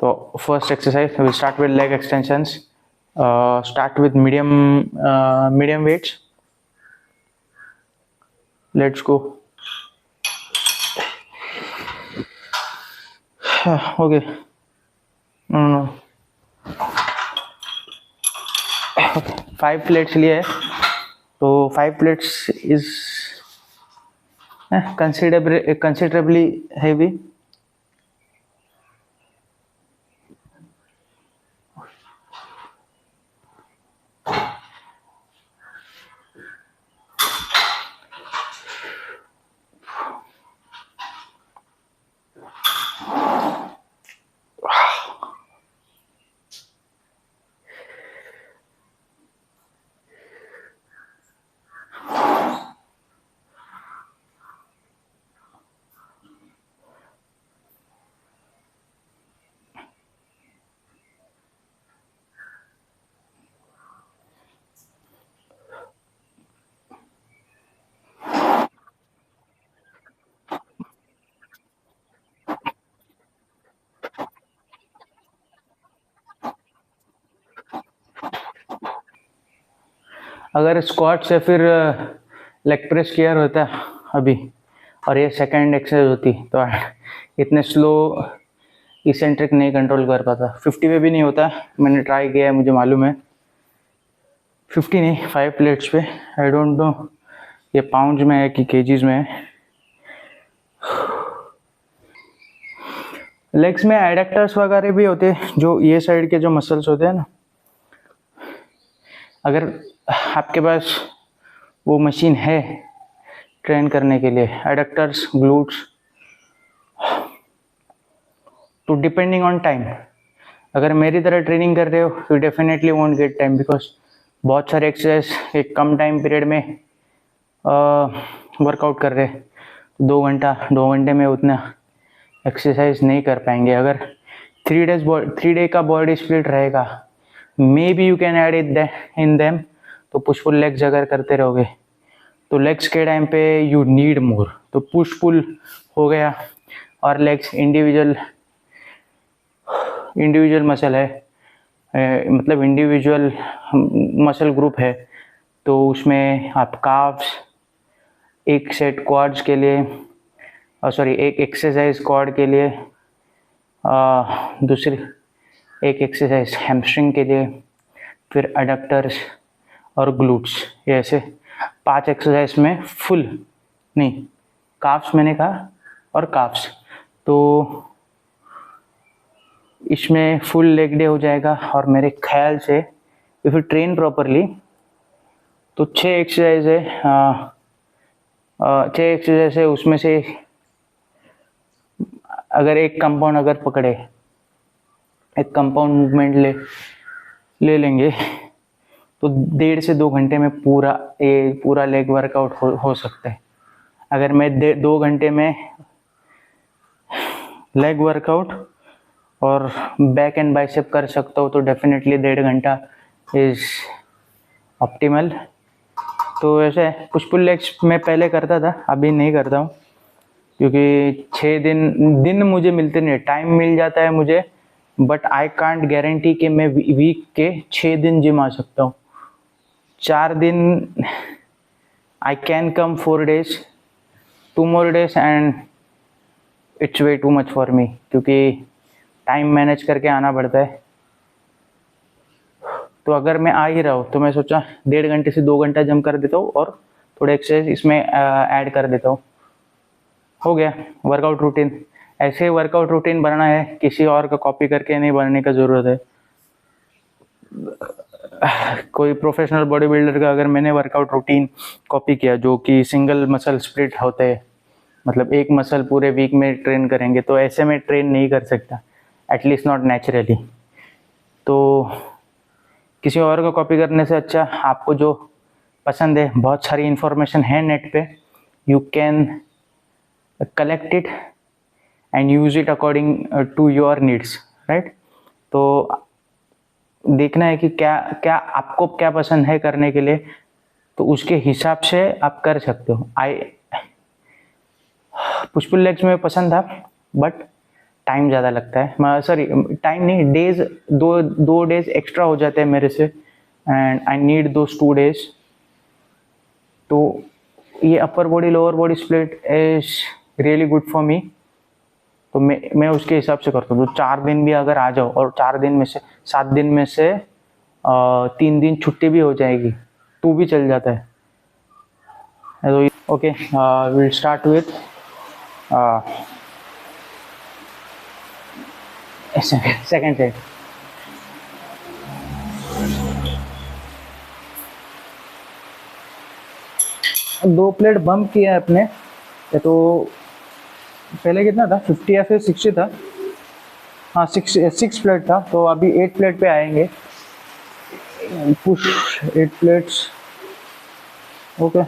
तो first exercise will start with leg extensions. Start with medium weights. Let's go. Okay. No. 5 plates लिए है, तो 5 plates is considerably heavy. अगर squat से फिर लेग प्रेस किया होता अभी और ये सेकंड एक्सरसाइज होती तो इतने स्लो इसेंट्रिक नहीं कंट्रोल कर पाता. 50 पे भी नहीं होता. मैंने ट्राई किया है, मुझे मालूम है. 50 नहीं, 5 प्लेट्स पे. आई डोंट नो ये पाउंड में है कि केजीज में है. लेग्स में एडक्टर्स वगैरह भी होते हैं, जो ये साइड के जो मसल्स होते हैं ना, अगर आपके पास वो मशीन है ट्रेन करने के लिए, एडक्टर्स, ग्लूट्स, तो डिपेंडिंग ऑन टाइम, अगर मेरी तरह ट्रेनिंग कर रहे हो you definitely won't get time, because बहुत सारे एक्सरसाइज एक कम टाइम पीरियड में वर्कआउट कर रहे हैं. 2 घंटे में उतना एक्सरसाइज नहीं कर पाएंगे. अगर 3 डे का बॉडी स्प्लिट रहेगा, may be you can add in them. तो पुश पुल लेग्स अगर करते रहोगे तो लेग्स के टाइम पे यू नीड मोर. तो पुश पुल हो गया और लेग्स इंडिविजुअल मसल है, मतलब इंडिविजुअल मसल ग्रुप है. तो उसमें आप काफ्स, एक सेट क्वाड्स के लिए, एक एक्सरसाइज क्वाड के लिए, दूसरी एक एक्सरसाइज हैमस्ट्रिंग के लिए, फिर एडक्टर्स और ग्लूट्स. ये ऐसे 5 एक्सरसाइज में फुल नहीं, काफ्स मैंने कहा और काफ्स, तो इसमें फुल लेग डे हो जाएगा. और मेरे ख्याल से इफ यू ट्रेन प्रॉपरली तो 6 एक्सरसाइज है, 6 एक्सरसाइज है. उसमें से अगर एक कंपाउंड अगर पकड़े, एक कंपाउंड मूवमेंट ले लेंगे तो 1.5 से 2 घंटे में पूरा लेग वर्कआउट हो सकता है. अगर मैं 2 घंटे में लेग वर्कआउट और बैक एंड बाइसेप कर सकता हूँ तो डेफिनेटली 1.5 घंटा इज ऑप्टिमल. तो ऐसे पुश पुल लेग्स मैं पहले करता था, अभी नहीं करता हूँ, क्योंकि 6 दिन मुझे मिलते नहीं. टाइम मिल जाता है मुझे, बट आई कांट गारंटी कि मैं वीक के 6 दिन जिम आ सकता हूँ. 4 दिन I can come, 4 days, 2 more days and it's way too much for me, क्योंकि टाइम मैनेज करके आना पड़ता है. तो अगर मैं आ ही रहा हूँ तो मैं सोचा 1.5 घंटे से 2 घंटा जम कर देता हूँ और थोड़े एक्सरसाइज इसमें ऐड कर देता हूँ. हो गया वर्कआउट रूटीन. ऐसे वर्कआउट रूटीन बनाना है, किसी और का कॉपी करके नहीं बनाने का ज़रूरत है. कोई प्रोफेशनल बॉडी बिल्डर का अगर मैंने वर्कआउट रूटीन कॉपी किया जो कि सिंगल मसल स्प्लिट होते हैं, मतलब एक मसल पूरे वीक में ट्रेन करेंगे, तो ऐसे में ट्रेन नहीं कर सकता, एटलीस्ट नॉट नेचुरली. तो किसी और का कॉपी करने से अच्छा आपको जो पसंद है, बहुत सारी इन्फॉर्मेशन है नेट पे, you can collect it and use it according to your needs, right. तो देखना है कि क्या आपको क्या पसंद है करने के लिए, तो उसके हिसाब से आप कर सकते हो. पुश पुल लेग्स में पसंद था, बट टाइम ज़्यादा लगता है, सॉरी टाइम नहीं, डेज, दो डेज एक्स्ट्रा हो जाते हैं मेरे से, and I need those 2 days. तो ये upper body lower body split is really good for me. तो मैं उसके हिसाब से करता हूँ। तो 4 दिन भी अगर आ जाओ और 4 दिन में से 7 दिन में से 3 दिन छुट्टी भी हो जाएगी तो भी चल जाता है। तो okay, will start with second set. दो प्लेट बम्प किया है अपने। ये तो पहले कितना था, 50 या फिर 60 था। हाँ, 6 प्लेट था, तो अभी 8 प्लेट पे आएंगे। Push 8 plates. ओके,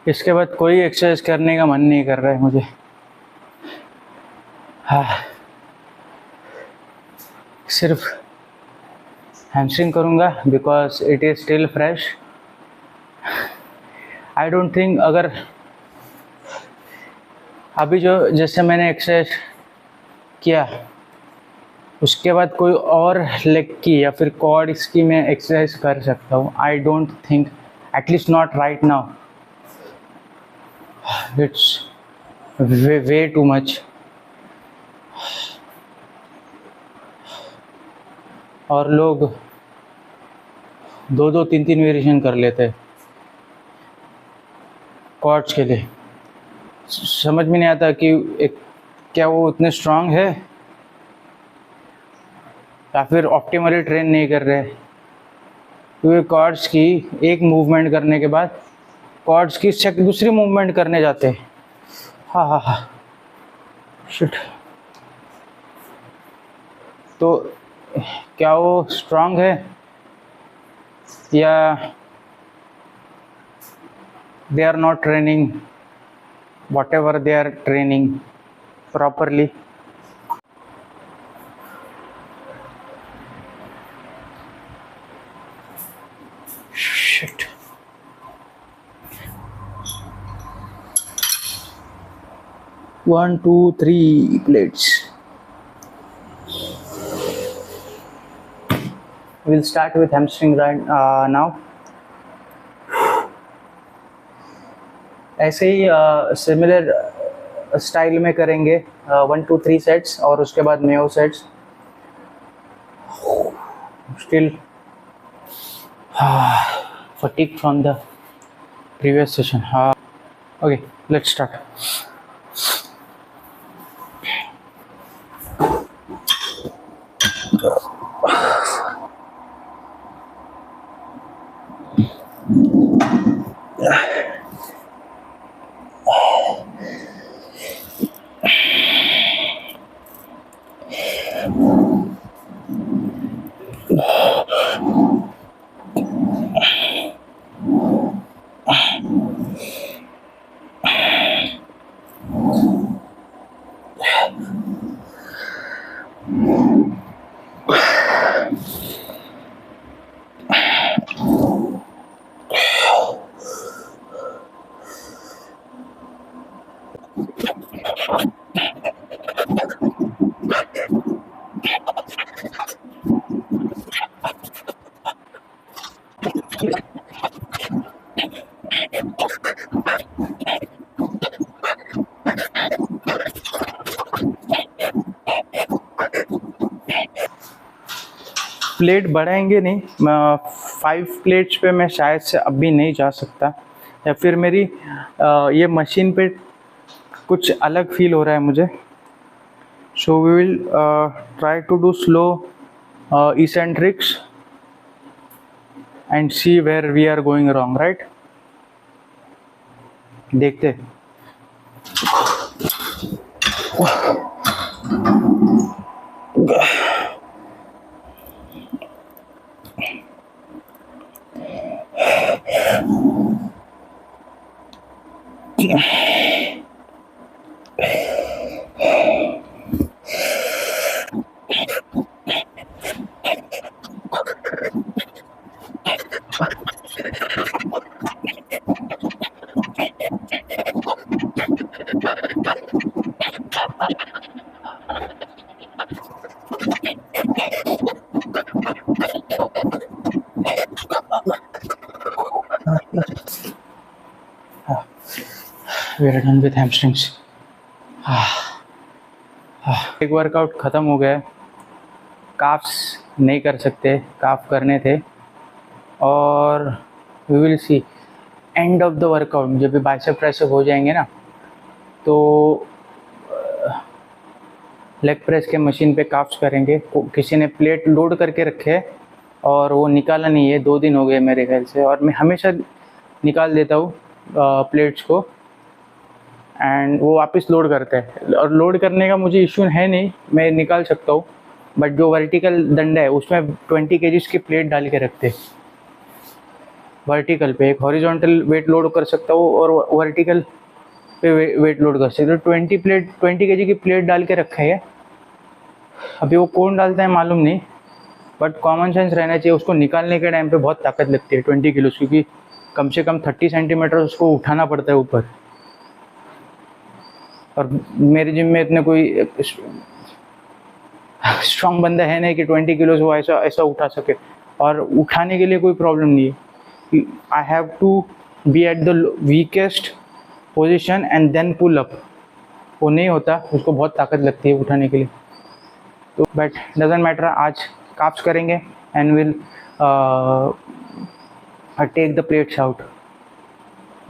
इसके बाद कोई एक्सरसाइज करने का मन नहीं कर रहा है मुझे। सिर्फ हैमस्ट्रिंग करूँगा because it is still fresh. I don't think अगर अभी जो जैसे मैंने एक्सरसाइज किया उसके बाद कोई और लेग की या फिर क्वाड्स की मैं एक्सरसाइज कर सकता हूँ। I don't think, at least not right now, it's way too much. और लोग 2-2, 3-3 वेरिएशन कर लेते हैं क्वाड्स के लिए। समझ में नहीं आता कि क्या वो उतने स्ट्रांग है या फिर ऑप्टिमली ट्रेन नहीं कर रहे। क्योंकि क्वाड्स की एक मूवमेंट करने के बाद क्वाड्स की दूसरी मूवमेंट करने जाते हैं। हाँ, शिट। तो क्या वो स्ट्रांग है या they are not training whatever they are training properly? Shit. One, two, 3 plates. We'll start with hamstring right now. ऐसे ही सिमिलर स्टाइल में करेंगे 1 to 3 सेट्स और उसके बाद Mayo sets. Still fatigue from the previous session. Okay, let's start. Plate बढ़ाएंगे नहीं, 5 plates पे मैं शायद से अभी नहीं जा सकता, या फिर मेरी ये मशीन पे कुछ अलग फील हो रहा है मुझे. So we will try to do slow eccentrics and see where we are going wrong, right? देखते. We are done with hamstrings. एक वर्कआउट ख़त्म हो गया. काफ्स नहीं कर सकते, काफ करने थे. और we will see end of the workout जब भी बाइसेप ट्राइसेप हो जाएंगे ना, तो लेग प्रेस के मशीन पे काफ्स करेंगे. किसी ने प्लेट लोड करके रखे है और वो निकाला नहीं है. 2 दिन हो गए मेरे ख्याल से, और मैं हमेशा निकाल देता हूँ प्लेट्स को, एंड वो वापस लोड करते हैं. और लोड करने का मुझे इश्यू है नहीं, मैं निकाल सकता हूँ. बट जो वर्टिकल डंडा है उसमें 20 kg की प्लेट डाल के रखते हैं. वर्टिकल पे एक हॉरिजॉन्टल वेट लोड कर सकता हूँ और वर्टिकल पे वेट लोड कर सकते हो. 20 kg की प्लेट डाल के रखा है. अभी वो कौन डालता है मालूम नहीं, बट कॉमन सेंस रहना चाहिए. उसको निकालने के टाइम पे बहुत ताकत लगती है 20 किलो, क्योंकि कम से कम 30 सेंटीमीटर उसको उठाना पड़ता है ऊपर. और मेरे जिम में इतने कोई स्ट्रॉन्ग बंदा है नहीं कि 20 किलो वो ऐसा उठा सके. और उठाने के लिए कोई प्रॉब्लम नहीं है. I have to be at the weakest position and then pull up. वो नहीं होता, उसको बहुत ताकत लगती है उठाने के लिए. तो बट डजेंट मैटर. आज काप्स करेंगे and will take the plates out.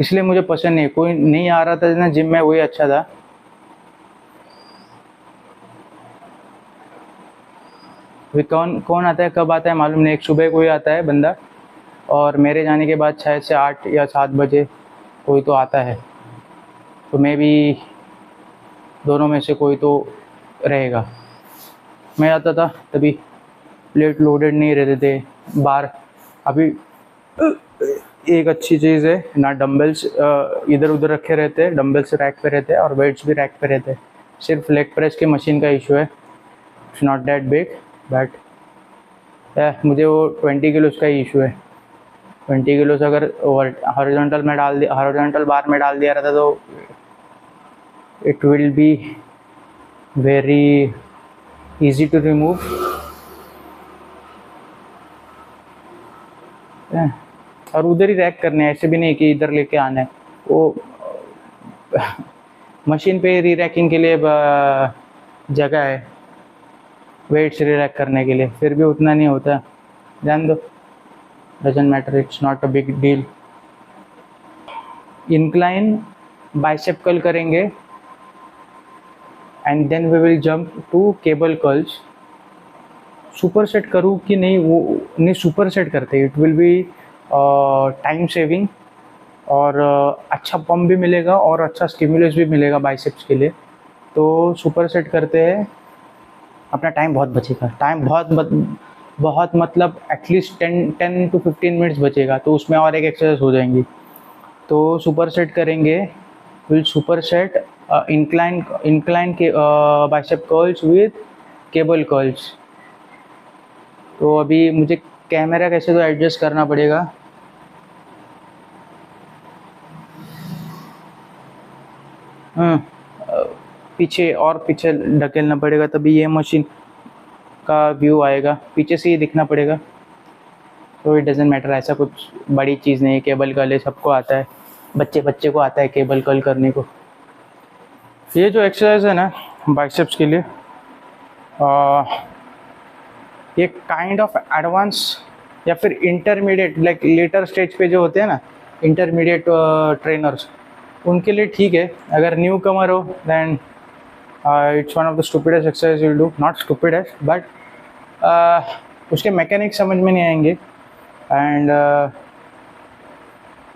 इसलिए मुझे पसंद नहीं, कोई नहीं आ रहा था ना जिम में, वही अच्छा था. कौन आता है, कब आता है मालूम नहीं. एक सुबह कोई आता है बंदा, और मेरे जाने के बाद शायद से 8 या 7 बजे कोई तो आता है. तो मैं भी दोनों में से कोई तो रहेगा. मैं आता था तभी प्लेट लोडेड नहीं रहते थे बार. अभी एक अच्छी चीज़ है ना, डंबल्स इधर उधर रखे रहते, डंबल्स रैक पे रहते और वेट्स भी रैक पे रहते. सिर्फ लेग प्रेस की मशीन का इशू है. It's not that big, but मुझे वो 20 किलोस का ही इशू है. 20 किलोस अगर हॉरिजॉन्टल में डाल दिया, हॉरिजॉन्टल बार में डाल दिया रहता तो it will be very easy to remove. और उधर ही रैक करने हैं, ऐसे भी नहीं कि इधर लेके आना है. वो मशीन पे री रैकिंग के लिए जगह है, वेट्स री रैक करने के लिए. फिर भी उतना नहीं होता. जान दो, doesn't matter, it's not a big deal. Incline bicep curl करेंगे and then we will jump to cable curls. Super set करूँ कि नहीं, वो नहीं सुपर सेट करते. It will be time saving, और अच्छा पंप भी मिलेगा और अच्छा स्टिमुलस भी मिलेगा बाइसेप्स के लिए. तो सुपर सेट करते हैं, अपना टाइम बहुत बचेगा. टाइम बहुत मतलब एटलीस्ट 10 to 15 मिनट्स बचेगा. तो उसमें और एक एक्सरसाइज हो जाएंगी. तो सुपर सेट करेंगे, विल सुपर सेट incline के bicep curls with cable curls. तो अभी मुझे कैमरा कैसे तो एडजस्ट करना पड़ेगा. पीछे और पीछे ढकेलना पड़ेगा, तभी ये मशीन का व्यू आएगा. पीछे से ही दिखना पड़ेगा. तो इट डजेंट मैटर, ऐसा कुछ बड़ी चीज़ नहीं है. केबल कर्ल सबको आता है, बच्चे को आता है केबल कर्ल करने को. ये जो एक्सरसाइज है ना बाइसेप्स के लिए, ये काइंड ऑफ एडवांस या फिर इंटरमीडिएट, लाइक लेटर स्टेज पे जो होते हैं ना इंटरमीडिएट ट्रेनर्स, उनके लिए ठीक है। अगर न्यू कमर हो then it's one of the stupidest exercise you will do, not stupidest but उसके मैकेनिक्स समझ में नहीं आएंगे एंड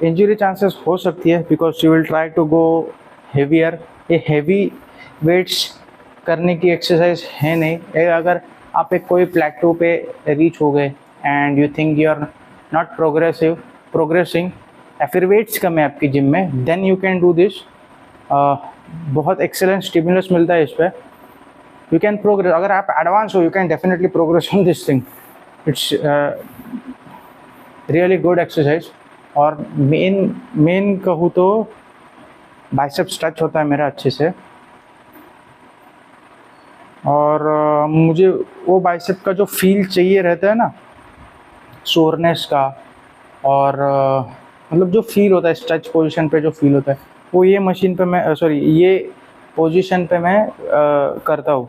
इंजरी चांसेस हो सकती है because you will try to go heavier. ये हेवी वेट्स करने की एक्सरसाइज है नहीं। अगर आप एक कोई प्लेटो पे रीच हो गए and you think you are not progressing या फिर वेट्स कम है आपकी जिम में, then you can do this. बहुत एक्सेलेंट स्टिमुलस मिलता है इस पर, यू कैन प्रोग्रेस। अगर आप एडवांस हो you can definitely progress on this thing. It's really good exercise. और मेन कहूँ तो बाइसेप्स टच होता है मेरा अच्छे से, और मुझे वो बाइसेप का जो फील चाहिए रहता है ना, सोरनेस का, और मतलब जो फील होता है स्ट्रेच पोजीशन पे जो फील होता है, वो ये मशीन पे मैं ये पोजीशन पे मैं करता हूँ।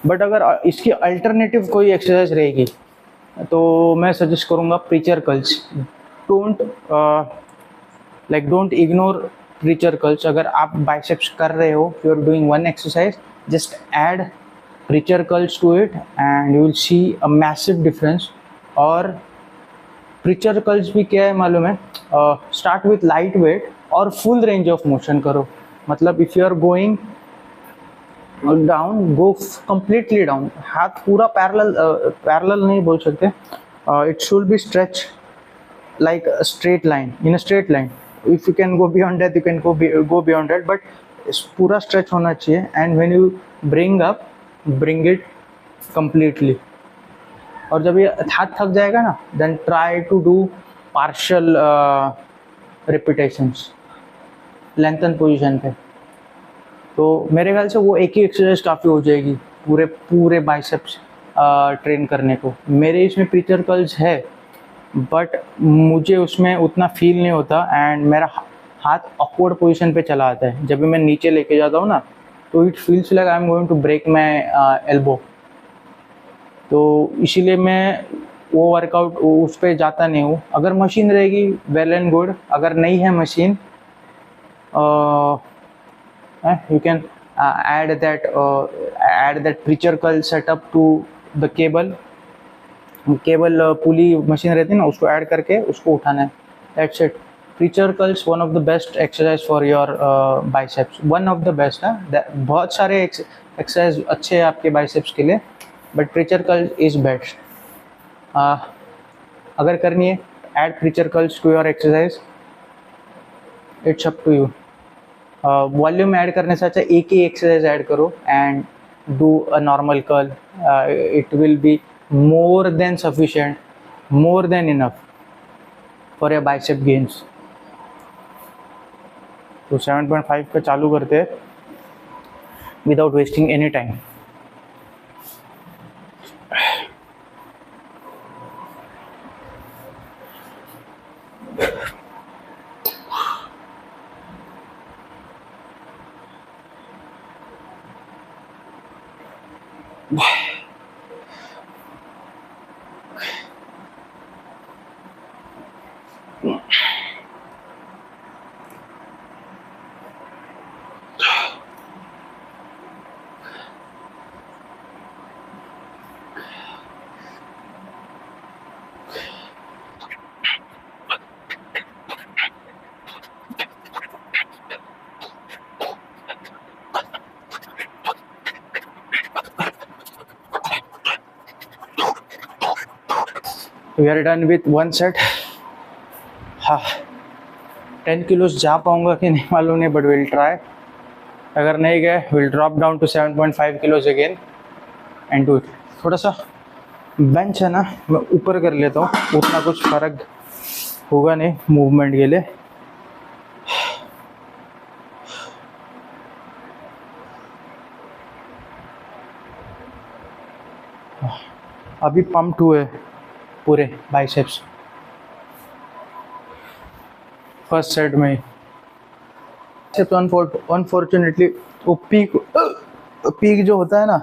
बट अगर इसकी अल्टरनेटिव कोई एक्सरसाइज रहेगी तो मैं सजेस्ट करूँगा preacher curls. Don't ignore preacher curls. अगर आप बाइसेप्स कर रहे हो, you are doing one exercise, just add preacher curls to it and you will see a massive difference. और प्रीचर कर्ल्स भी क्या है मालूम है, स्टार्ट विथ लाइट वेट और फुल रेंज ऑफ मोशन करो। मतलब if you are going down, go completely down. हाथ पूरा पैरेलल नहीं बोल सकते, it should B stretch like a straight line, in a straight line. If you can go beyond that you can go beyond that, but पूरा stretch होना चाहिए। and when you bring it completely। और जब ये हाथ थक जाएगा ना, then try to do partial repetitions lengthen position पे। तो मेरे ख्याल से वो एक ही एक्सरसाइज काफ़ी हो जाएगी पूरे बाइसेप्स ट्रेन करने को। मेरे इसमें प्रीचर कर्ल्स है बट मुझे उसमें उतना फील नहीं होता एंड मेरा हाथ ऑकवर्ड पोजीशन पे चला आता है। जब भी मैं नीचे लेके जाता हूँ ना, तो it feels like I am going to break my elbow. तो इसीलिए मैं वो वर्कआउट उस पर जाता नहीं हूँ। अगर मशीन रहेगी वेल एंड गुड, अगर नहीं है machine you can add that preacher curl setup to the cable pulley machine रहती है ना, उसको ऐड करके उसको उठाना है। That's it. Preacher curls one of the best exercise for your biceps, one of the best है। बहुत सारे एक्सरसाइज अच्छे हैं आपके बाइसेप्स के लिए, but preacher curl is best. अगर करनी है add preacher curls to your exercise, it's up to you. Volume add करने से अच्छा एक ही एक्सरसाइज ऐड करो and do a normal curl. It will be more than sufficient, more than enough for your bicep gains। तो 7.5 का चालू करते हैं without wasting any time। We are done with one set। हाँ, 10 किलोज जा पाऊँगा कि नहीं मालूम नहीं, बट विल ट्राई। अगर नहीं गए will drop down to 7.5 kilos again and do it. थोड़ा सा बेंच है ना, मैं ऊपर कर लेता हूँ, उतना कुछ फ़र्क होगा नहीं मूवमेंट के लिए। अभी पंप 2 है पूरे बाइसेप्स फर्स्ट सेट में। अनफॉर्चुनेटली वो पीक जो होता है ना,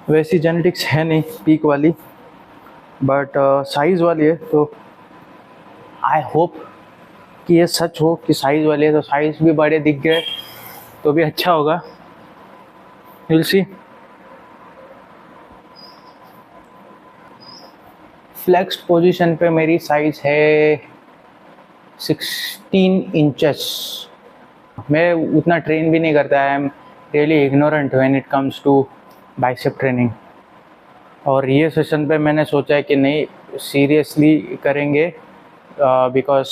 वैसी जेनेटिक्स है नहीं पीक वाली, बट साइज़ वाली है। तो आई होप कि ये सच हो कि साइज़ वाले, तो साइज़ भी बड़े दिख गए तो भी अच्छा होगा। Will see. फ्लेक्स्ड पोजीशन पे मेरी साइज़ है 16 इंचेस। मैं उतना ट्रेन भी नहीं करता, I am really ignorant when it comes to bicep training. और ये सेशन पे मैंने सोचा है कि नहीं, सीरियसली करेंगे, बिकॉज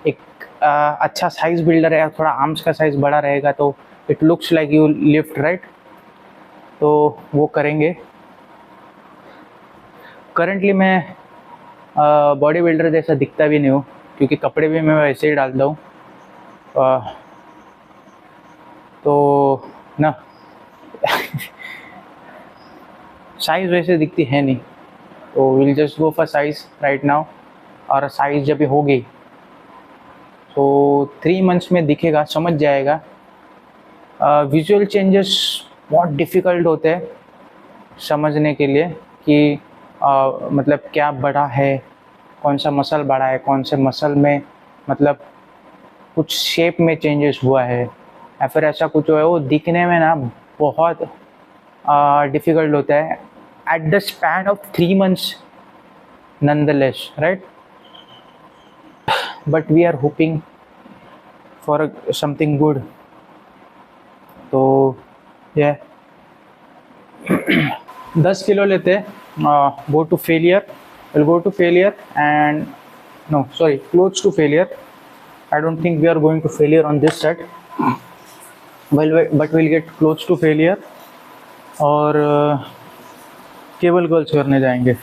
एक अच्छा साइज़ बिल्डर है, थोड़ा आर्म्स का साइज़ बड़ा रहेगा तो it looks like you lift, right? तो वो करेंगे। करंटली मैं बॉडी बिल्डर जैसा दिखता भी नहीं हूँ, क्योंकि कपड़े भी मैं वैसे ही डालता हूँ, तो ना साइज़ वैसे दिखती है नहीं, तो will just go for size right now. और साइज़ जब होगी तो 3 मंथ्स में दिखेगा, समझ जाएगा। विजुअल चेंजेस बहुत डिफ़िकल्ट होते हैं समझने के लिए कि मतलब क्या बढ़ा है, कौन सा मसल बढ़ा है, कौन से मसल में मतलब कुछ शेप में चेंजेस हुआ है या फिर ऐसा कुछ हुआ है, वो दिखने में ना बहुत डिफ़िकल्ट होता है at the span of 3 months nonetheless, right? But we are hoping for something good. तो ये 10 किलो लेते, go to failure, we'll go to failure and no, sorry, close to failure. I don't think we are going to failure on this set, well, but we'll get close to failure और cable curls करने जाएंगे।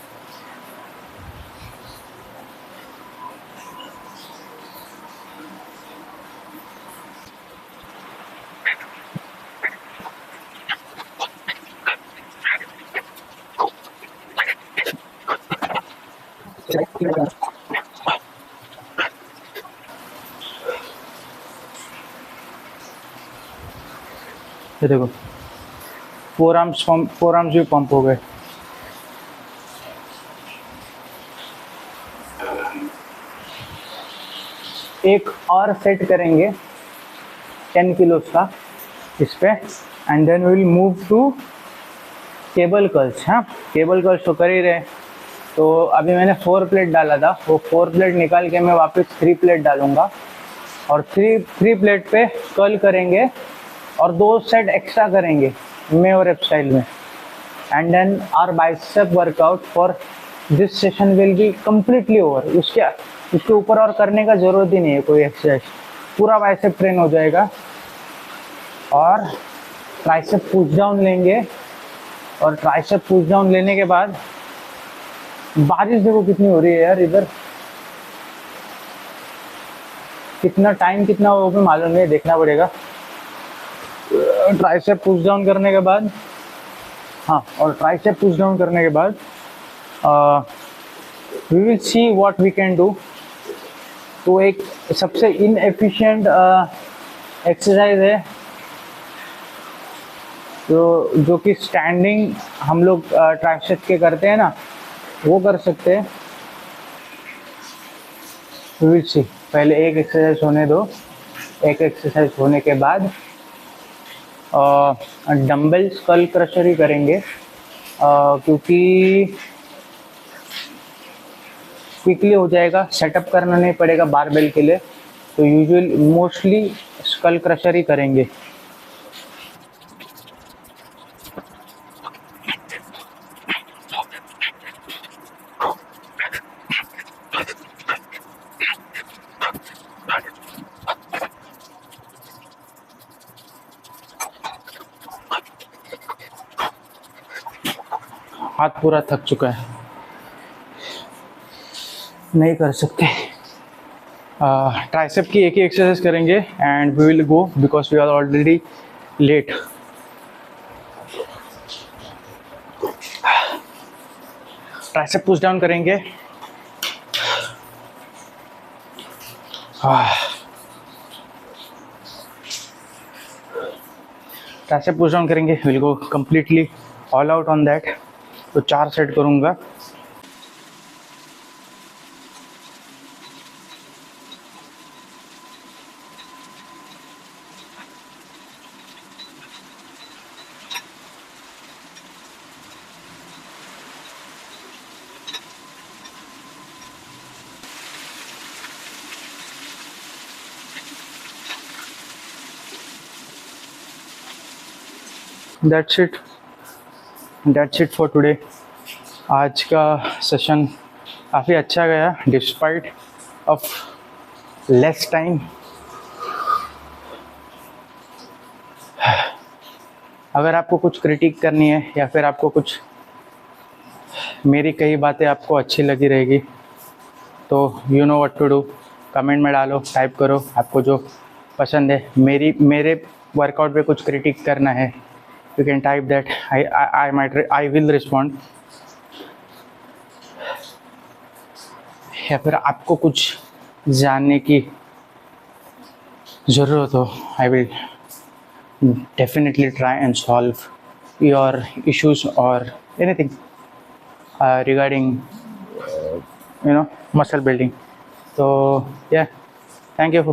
ये देखो, four arms भी pump हो गए। एक और सेट करेंगे 10 किलो का इस पे, and then will move to cable curls. हाँ, केबल कर्ल्स तो कर ही रहे। तो अभी मैंने 4 प्लेट डाला था, वो 4 प्लेट निकाल के मैं वापस 3 प्लेट डालूंगा और 3 प्लेट पे कर्ल करेंगे और 2 सेट एक्स्ट्रा करेंगे मे और एफ स्टाइल में, and then our bicep workout for this session will be completely over. उसके ऊपर और करने का ज़रूरत ही नहीं है कोई एक्सरसाइज, पूरा बाइसेप ट्रेन हो जाएगा। और ट्राइसेप पुश डाउन लेंगे, और ट्राइसेप पुश डाउन लेने के बाद बारिश देखो कितनी हो रही है यार इधर, कितना टाइम कितना हो भी मालूम नहीं, देखना पड़ेगा। ट्राइसेप पुश डाउन करने के बाद, हाँ, और ट्राइसेप पुश डाउन करने के बाद we will see what we can do. तो एक सबसे इनएफिशिएंट एक्सरसाइज है जो कि स्टैंडिंग हम लोग ट्राइसेप के करते हैं ना, वो कर सकते हैं। वी विल सी, पहले एक एक्सरसाइज होने दो। एक एक्सरसाइज होने के बाद डंबल स्कल क्रशर ही करेंगे, क्योंकि क्विकली हो जाएगा, सेटअप करना नहीं पड़ेगा बारबेल के लिए। तो यूजुअली मोस्टली स्कल क्रशर ही करेंगे। हाथ पूरा थक चुका है, नहीं कर सकते। ट्राइसेप की एक ही एक्सरसाइज करेंगे and we will go, because we are already late. Tricep push down करेंगे, ट्राइसेप पुश डाउन करेंगे, will go completely all out on that. तो 4 सेट करूँगा। That's it for today. आज का सेशन काफ़ी अच्छा गया डिस्पाइट ऑफ लेस टाइम। अगर आपको कुछ क्रिटिक करनी है या फिर आपको कुछ मेरी कई बातें आपको अच्छी लगी रहेगी तो you know what to do, comment में डालो, टाइप करो आपको जो पसंद है। मेरे वर्कआउट पे कुछ क्रिटिक करना है, you can type that, I will respond. या फिर आपको कुछ जानने की ज़रूरत हो, I will definitely try and solve your issues or anything regarding muscle building. So yeah, thank you